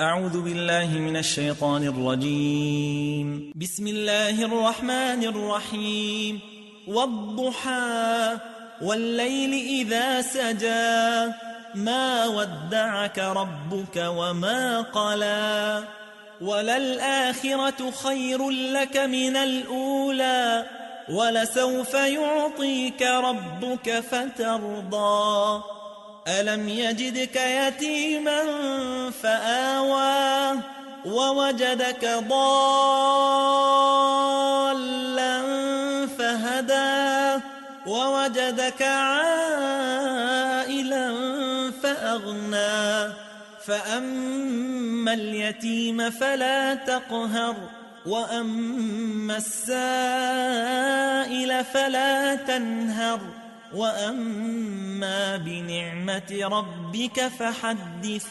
أعوذ بالله من الشيطان الرجيم. بسم الله الرحمن الرحيم. والضحى والليل إذا سجى ما ودعك ربك وما قلى وللآخرة خير لك من الأولى ولسوف يعطيك ربك فترضى ألم يجدك يتيما فآوى ووجدك ضالا فهدى ووجدك عائلا فأغنى فأما اليتيم فلا تقهر وأما السائل فلا تنهر وأما بنعمة ربك فحدث